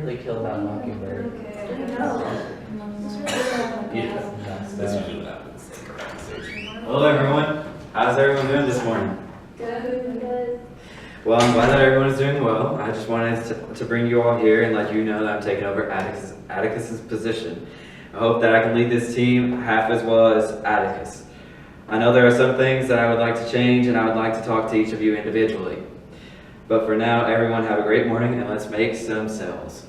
really killed that mockingbird. That's usually what happens. Hello everyone, how's everyone doing this morning? Good. Well, I'm glad that everyone is doing well. I just wanted to bring you all here and let you know that I'm taking over Atticus's position. I hope that I can lead this team half as well as Atticus. I know there are some things that I would like to change and I would like to talk to each of you individually. But for now, everyone have a great morning and let's make some sales.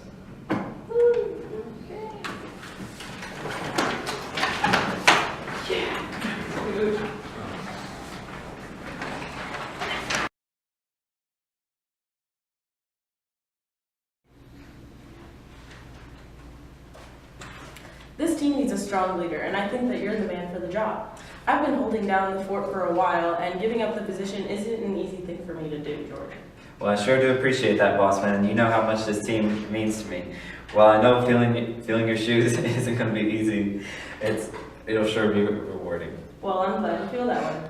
This team needs a strong leader, and I think that you're the man for the job. I've been holding down the fort for a while, and giving up the position isn't an easy thing for me to do, George. Well, I sure do appreciate that, boss man, and you know how much this team means to me. While I know feeling your shoes isn't going to be easy, it'll sure be rewarding. Well, I'm glad you feel that way.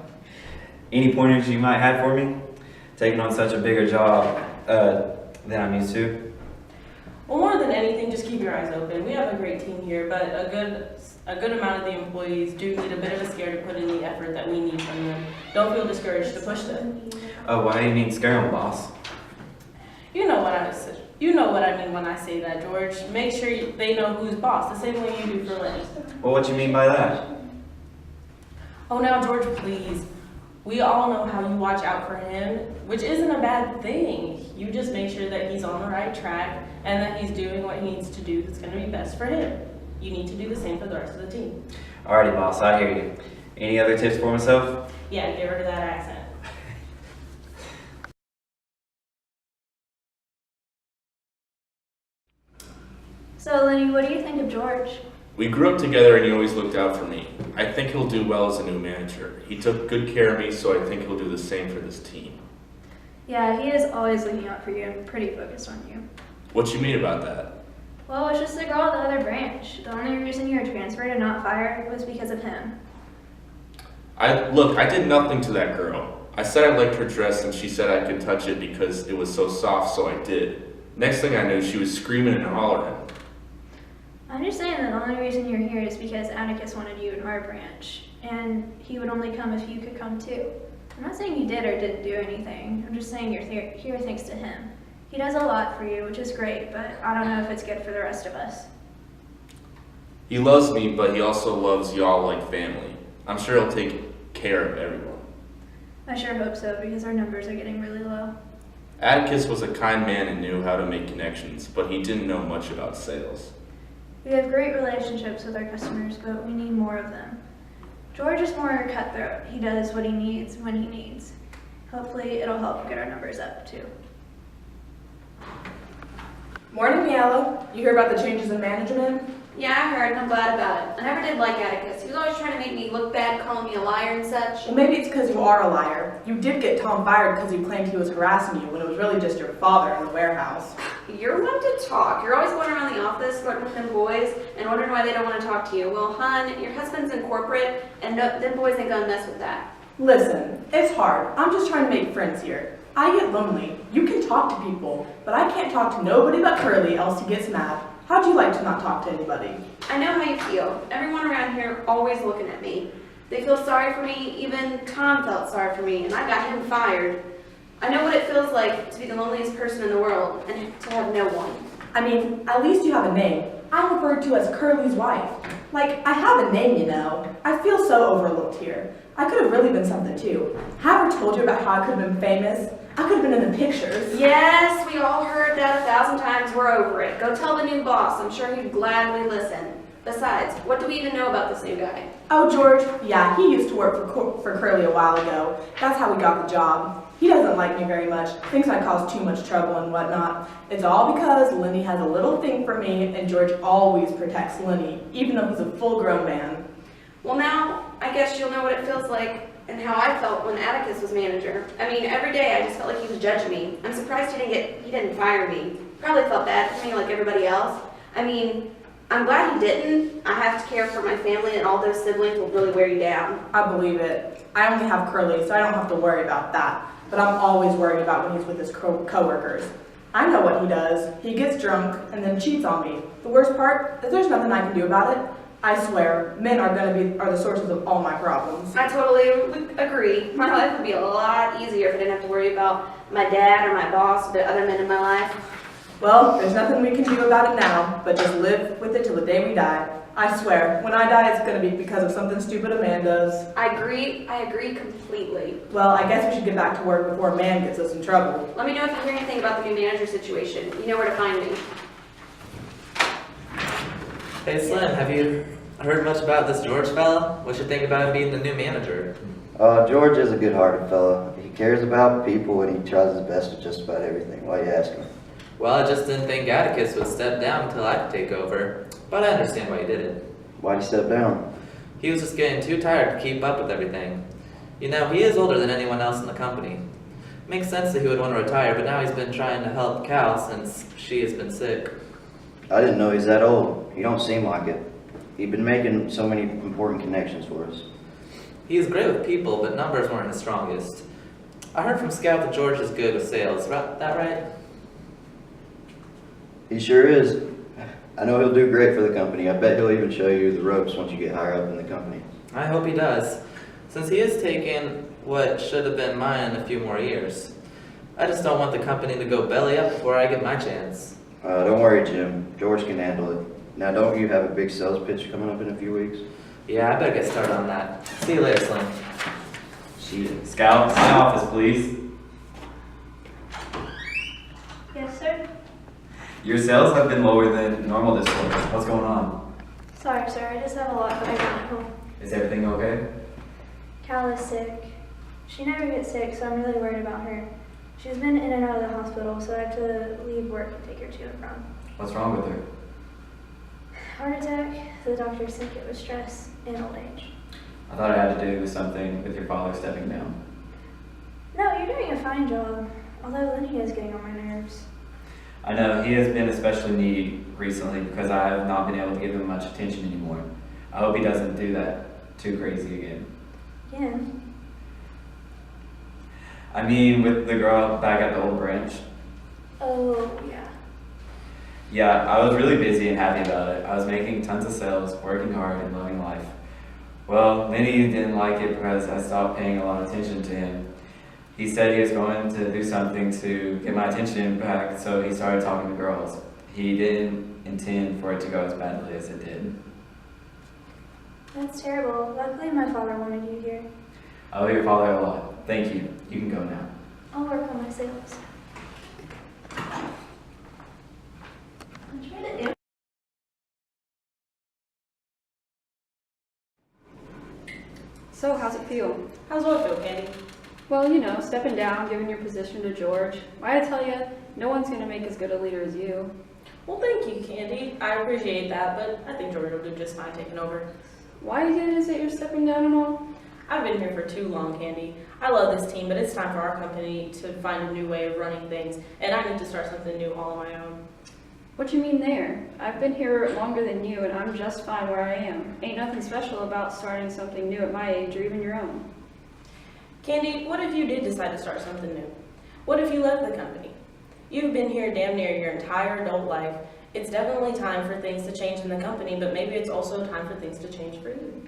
Any pointers you might have for me? Taking on such a bigger job than I'm used to? Well, more than anything, just keep your eyes open. We have a great team here, but a good amount of the employees do need a bit of a scare to put in the effort that we need from them. Don't feel discouraged to push them. Oh, why do you mean scare 'em, boss? You know what I mean when I say that, George. Make sure they know who's boss, the same way you do for Lynn. Well, what you mean by that? Oh, now, George, please. We all know how you watch out for him, which isn't a bad thing. You just make sure that he's on the right track and that he's doing what he needs to do that's going to be best for him. You need to do the same for the rest of the team. Alrighty, boss, I hear you. Any other tips for myself? Yeah, get rid of that accent. So, Lenny, what do you think of George? We grew up together and he always looked out for me. I think he'll do well as a new manager. He took good care of me, so I think he'll do the same for this team. Yeah, he is always looking out for you and pretty focused on you. What you mean about that? Well, it's just the girl at the other branch. The only reason you were transferred and not fired was because of him. I did nothing to that girl. I said I liked her dress and she said I could touch it because it was so soft, so I did. Next thing I knew, she was screaming and hollering. I'm just saying that the only reason you're here is because Atticus wanted you in our branch, and he would only come if you could come too. I'm not saying you did or didn't do anything. I'm just saying you're here thanks to him. He does a lot for you, which is great, but I don't know if it's good for the rest of us. He loves me, but he also loves y'all like family. I'm sure he'll take care of everyone. I sure hope so, because our numbers are getting really low. Atticus was a kind man and knew how to make connections, but he didn't know much about sales. We have great relationships with our customers, but we need more of them. George is more cutthroat. He does what he needs when he needs. Hopefully, it'll help get our numbers up, too. Morning, Mielo. You hear about the changes in management? Yeah, I heard, and I'm glad about it. I never did like Atticus. He was always trying to make me look bad, calling me a liar and such. Well, maybe it's because you are a liar. You did get Tom fired because you claimed he was harassing you when it was really just your father in the warehouse. You're one to talk. You're always going around the office flirting with them boys and wondering why they don't want to talk to you. Well, hun, your husband's in corporate, and them boys ain't gonna mess with that. Listen, it's hard. I'm just trying to make friends here. I get lonely. You can talk to people, but I can't talk to nobody but Curly, else he gets mad. How'd you like to not talk to anybody? I know how you feel. Everyone around here always looking at me. They feel sorry for me. Even Tom felt sorry for me, and I got him fired. I know what it feels like to be the loneliest person in the world and to have no one. I mean, at least you have a name. I'm referred to as Curly's wife. Like, I have a name, you know. I feel so overlooked here. I could have really been something too. Have I told you about how I could have been famous? I could have been in the pictures. Yes, we all heard that 1,000 times. We're over it. Go tell the new boss. I'm sure he'd gladly listen. Besides, what do we even know about this new guy? Oh, George, yeah, he used to work for Curly a while ago. That's how we got the job. He doesn't like me very much, thinks I cause too much trouble and whatnot. It's all because Lenny has a little thing for me, and George always protects Lenny, even though he's a full-grown man. Well, now, I guess you'll know what it feels like and how I felt when Atticus was manager. I mean, every day I just felt like he was judging me. I'm surprised he didn't fire me. Probably felt bad for me like everybody else. I mean, I'm glad he didn't. I have to care for my family, and all those siblings will really wear you down. I believe it. I only have Curly, so I don't have to worry about that. But I'm always worried about when he's with his coworkers. I know what he does. He gets drunk and then cheats on me. The worst part is there's nothing I can do about it. I swear, men are the sources of all my problems. I totally would agree. My life would be a lot easier if I didn't have to worry about my dad or my boss, but other men in my life. Well, there's nothing we can do about it now, but just live with it till the day we die. I swear, when I die, it's gonna be because of something stupid a man does. I agree completely. Well, I guess we should get back to work before a man gets us in trouble. Let me know if you hear anything about the new manager situation. You know where to find me. Hey Slim, have you heard much about this George fella? What you think about him being the new manager? George is a good-hearted fella. He cares about people and he tries his best at just about everything. Why you asking? Well, I just didn't think Atticus would step down until I could take over. But I understand why he did it. Why'd he step down? He was just getting too tired to keep up with everything. You know, he is older than anyone else in the company. Makes sense that he would want to retire, but now he's been trying to help Cal since she has been sick. I didn't know he's that old. He don't seem like it. He's been making so many important connections for us. He is great with people, but numbers weren't his strongest. I heard from Scout that George is good with sales. That right? He sure is. I know he'll do great for the company. I bet he'll even show you the ropes once you get higher up in the company. I hope he does, since he is taking what should have been mine in a few more years. I just don't want the company to go belly up before I get my chance. Don't worry, Jim. George can handle it. Now, don't you have a big sales pitch coming up in a few weeks? Yeah, I better get started on that. See you later, Slim. Shit. Scout, my office, please. Yes, sir? Your sales have been lower than normal this quarter. What's going on? Sorry, sir, I just have a lot going on at home. Is everything okay? Cal is sick. She never gets sick, so I'm really worried about her. She's been in and out of the hospital, so I have to leave work and take her to and from. What's wrong with her? Heart attack. The doctors think it was stress and old age. I thought it had to do with something with your father stepping down. No, you're doing a fine job. Although Lenny is getting on my nerves. I know, he has been especially needy recently because I have not been able to give him much attention anymore. I hope he doesn't do that too crazy again. Again? I mean, with the girl back at the old branch. Oh, yeah. Yeah, I was really busy and happy about it. I was making tons of sales, working hard, and loving life. Well, Lenny didn't like it because I stopped paying a lot of attention to him. He said he was going to do something to get my attention back, so he started talking to girls. He didn't intend for it to go as badly as it did. That's terrible. Luckily, my father wanted you here. I owe your father a lot. Thank you. You can go now. I'll work on my sales. I'm trying to do. So, how's it feel? How's what feel, Candy? Well, you know, stepping down, giving your position to George. Why, I tell you, no one's going to make as good a leader as you. Well, thank you, Candy. I appreciate that, but I think George will do just fine taking over. Why is it you're stepping down and all? I've been here for too long, Candy. I love this team, but it's time for our company to find a new way of running things, and I need to start something new all on my own. What you mean there? I've been here longer than you, and I'm just fine where I am. Ain't nothing special about starting something new at my age or even your own. Candy, what if you did decide to start something new? What if you left the company? You've been here damn near your entire adult life. It's definitely time for things to change in the company, but maybe it's also time for things to change for you.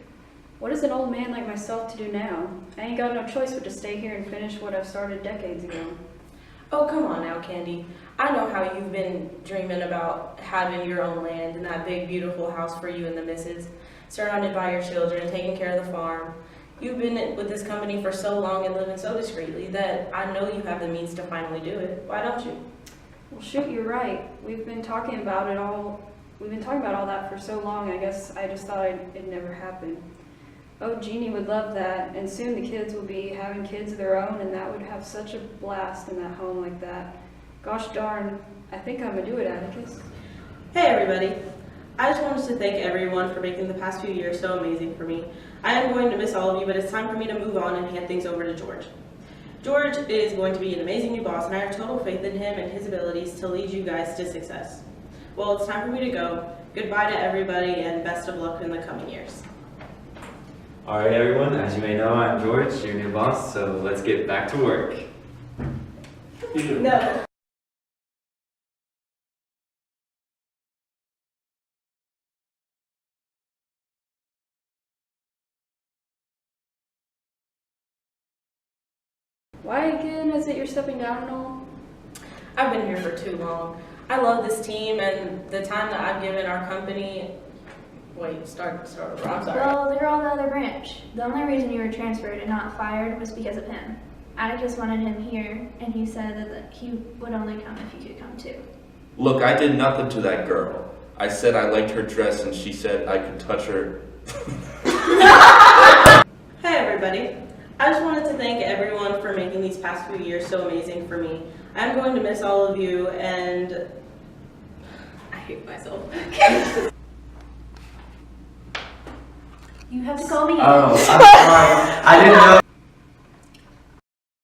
What is an old man like myself to do now? I ain't got no choice but to stay here and finish what I've started decades ago. Oh, come on now, Candy. I know how you've been dreaming about having your own land and that big, beautiful house for you and the missus, surrounded by your children, taking care of the farm. You've been with this company for so long and living so discreetly that I know you have the means to finally do it. Why don't you? Well, shoot, you're right. We've been talking about all that for so long, I guess I just thought it'd never happen. Oh, Jeannie would love that, and soon the kids will be having kids of their own, and that would have such a blast in that home like that. Gosh darn, I think I'm gonna do it, Atticus. Hey, everybody. I just wanted to thank everyone for making the past few years so amazing for me. I am going to miss all of you, but it's time for me to move on and hand things over to George. George is going to be an amazing new boss, and I have total faith in him and his abilities to lead you guys to success. Well, it's time for me to go. Goodbye to everybody, and best of luck in the coming years. All right, everyone. As you may know, I'm George, your new boss, so let's get back to work. No. Why again? Is it you're stepping down and all? I've been here for too long. I love this team and the time that I've given our company. Wait, start over. I'm sorry. Well, they're all the other branch. The only reason you were transferred and not fired was because of him. Atticus wanted him here, and he said that he would only come if you could come too. Look, I did nothing to that girl. I said I liked her dress and she said I could touch her. Hey everybody. I just wanted to thank everyone for making these past few years so amazing for me. I'm going to miss all of you and I hate myself. You have to call me. Oh, I'm sorry. I